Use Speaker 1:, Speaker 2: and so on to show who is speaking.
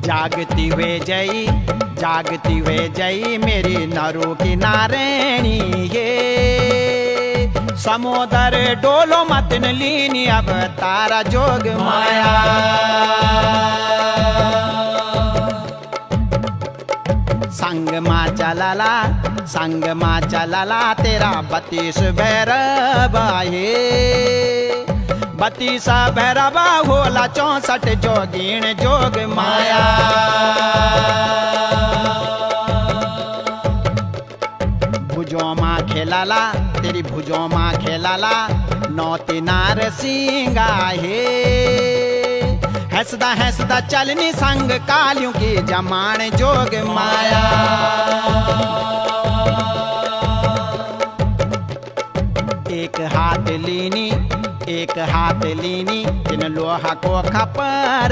Speaker 1: जागती हुए जई मेरी नरू की नारायणी ये समुदर डोलो मतन लीनी अब तारा जोग माया संग मा चलाला तेरा 32 भैरवा ये 32 भैरवा होला 64 जोगीण जोग माया भुजो माँ खेलाला तेरी भुजो माँ खेलाला 9 तिनार सिंगा हे हंसदा चलनी संग कालियों की जमाण जोग माया एक हाथ लीनी तिन लोहा को खपर